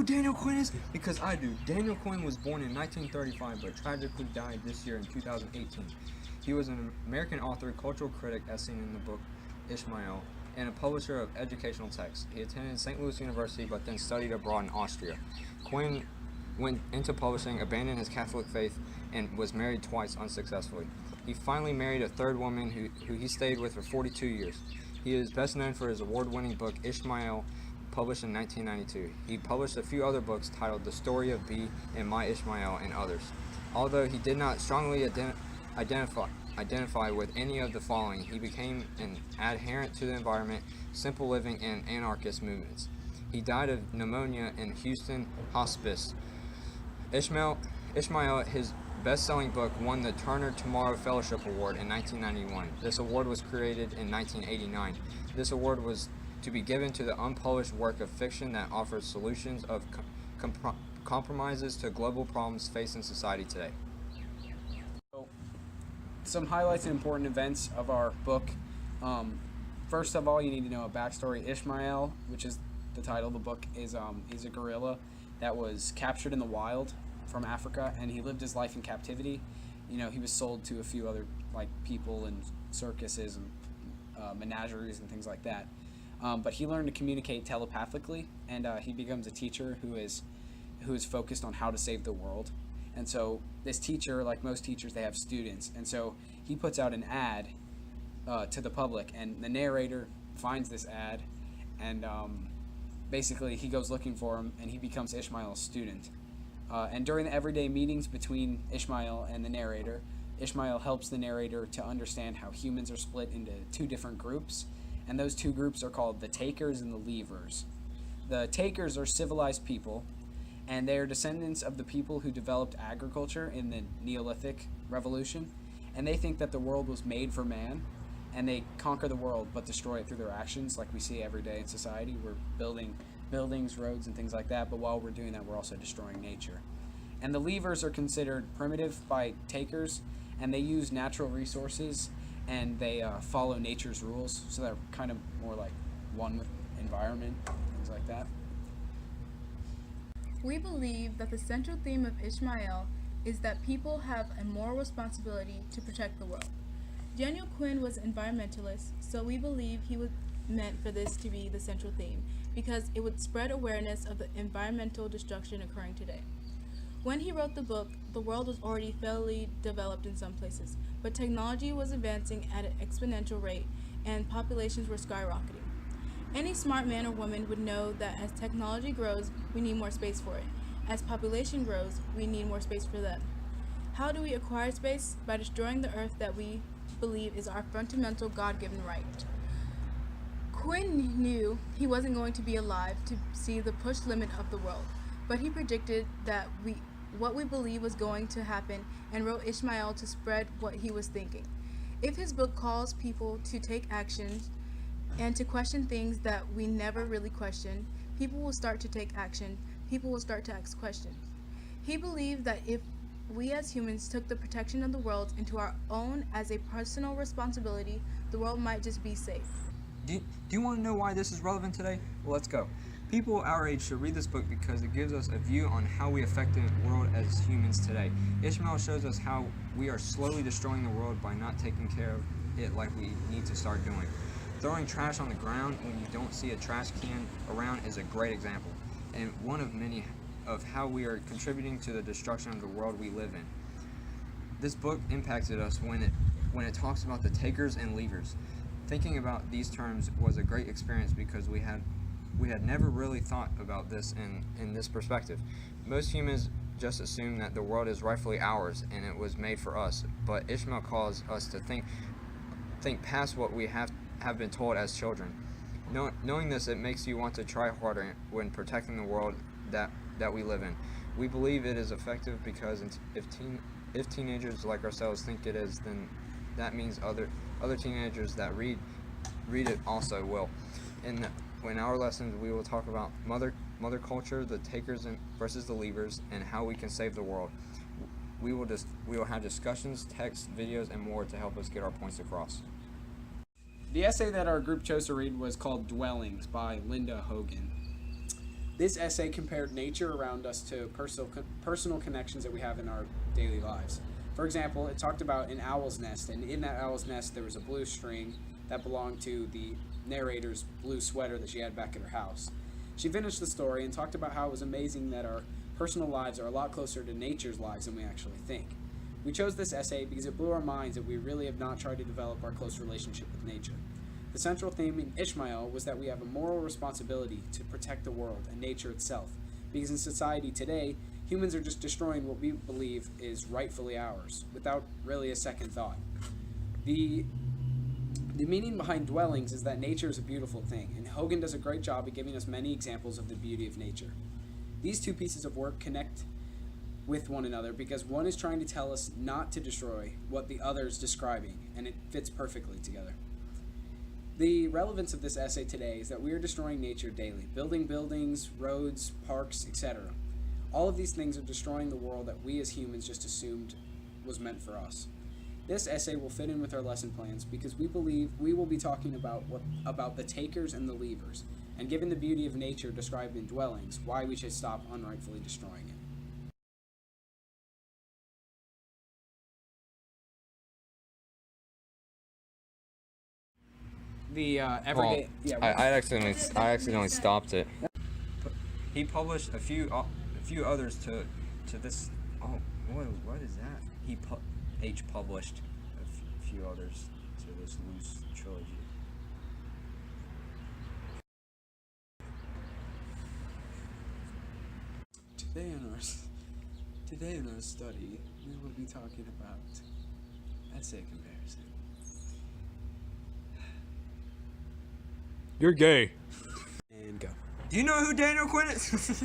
who Daniel Quinn is? Because I do. Daniel Quinn was born in 1935 but tragically died this year in 2018. He was an American author, cultural critic as seen in the book Ishmael, and a publisher of educational texts. He attended St. Louis University but then studied abroad in Austria. Quinn went into publishing, abandoned his Catholic faith, and was married twice unsuccessfully. He finally married a third woman who he stayed with for 42 years. He is best known for his award-winning book Ishmael, published in 1992. He published a few other books titled The Story of Bee and My Ishmael and others. Although he did not strongly identify with any of the following, he became an adherent to the environment, simple living, and anarchist movements. He died of pneumonia in Houston hospice. Ishmael, his best-selling book, won the Turner Tomorrow Fellowship Award in 1991. This award was created in 1989. This award was to be given to the unpublished work of fiction that offers solutions of compromises to global problems facing society today. Some highlights and important events of our book. First of all, you need to know a backstory. Ishmael, which is the title of the book, is he's a gorilla that was captured in the wild from Africa, and he lived his life in captivity. He was sold to a few other people in circuses and menageries and things like that. But he learned to communicate telepathically, and he becomes a teacher who is focused on how to save the world. And so this teacher, like most teachers, they have students, and so he puts out an ad to the public, and the narrator finds this ad, and basically he goes looking for him, and he becomes Ishmael's student. And during the everyday meetings between Ishmael and the narrator, Ishmael helps the narrator to understand how humans are split into two different groups, and those two groups are called the takers and the leavers. The takers are civilized people, and they are descendants of the people who developed agriculture in the Neolithic Revolution, and they think that the world was made for man, and they conquer the world but destroy it through their actions, like we see every day in society. We're building buildings, roads, and things like that, but while we're doing that, we're also destroying nature. And the leavers are considered primitive by takers, and they use natural resources, and they follow nature's rules, so they're kind of more like one with environment, things like that. We believe that the central theme of Ishmael is that people have a moral responsibility to protect the world. Daniel Quinn was an environmentalist, so we believe he was meant for this to be the central theme, because it would spread awareness of the environmental destruction occurring today. When he wrote the book, the world was already fairly developed in some places, but technology was advancing at an exponential rate, and populations were skyrocketing. Any smart man or woman would know that as technology grows, we need more space for it. As population grows, we need more space for them. How do we acquire space? By destroying the earth that we believe is our fundamental God-given right. Quinn knew he wasn't going to be alive to see the push limit of the world, but he predicted that what we believe was going to happen and wrote Ishmael to spread what he was thinking. If his book calls people to take action and to question things that we never really questioned, people will start to take action, people will start to ask questions. He believed that if we as humans took the protection of the world into our own as a personal responsibility, the world might just be safe. Do you want to know why this is relevant today? Well, let's go. People our age should read this book because it gives us a view on how we affect the world as humans today. Ishmael shows us how we are slowly destroying the world by not taking care of it like we need to start doing. Throwing trash on the ground when you don't see a trash can around is a great example, and one of many of how we are contributing to the destruction of the world we live in. This book impacted us when it talks about the takers and leavers. Thinking about these terms was a great experience because we had never really thought about this in this perspective. Most humans just assume that the world is rightfully ours and it was made for us, but Ishmael calls us to think past what we have been told as children. Knowing this, it makes you want to try harder when protecting the world that we live in. We believe it is effective because if teenagers like ourselves think it is, then that means other teenagers that read it also will. In our lessons, we will talk about mother culture, the takers versus the leavers, and how we can save the world. We will have discussions, texts, videos, and more to help us get our points across. The essay that our group chose to read was called Dwellings by Linda Hogan. This essay compared nature around us to personal connections that we have in our daily lives. For example, it talked about an owl's nest, and in that owl's nest there was a blue string that belonged to the narrator's blue sweater that she had back at her house. She finished the story and talked about how it was amazing that our personal lives are a lot closer to nature's lives than we actually think. We chose this essay because it blew our minds that we really have not tried to develop our close relationship with nature. The central theme in Ishmael was that we have a moral responsibility to protect the world and nature itself, because in society today, humans are just destroying what we believe is rightfully ours, without really a second thought. The meaning behind dwellings is that nature is a beautiful thing, and Hogan does a great job at giving us many examples of the beauty of nature. These two pieces of work connect with one another because one is trying to tell us not to destroy what the other is describing, and it fits perfectly together. The relevance of this essay today is that we are destroying nature daily, building buildings, roads, parks, etc. All of these things are destroying the world that we as humans just assumed was meant for us. This essay will fit in with our lesson plans because we believe we will be talking about the takers and the leavers, and given the beauty of nature described in dwellings, why we should stop unrightfully destroying it. The everyday, I accidentally stopped it. He published a few others to this. Oh, what is that? H published a few others to this loose trilogy. Today in our study, we will be talking about essay comparison. You're gay. And go. Do you know who Daniel Quinn is?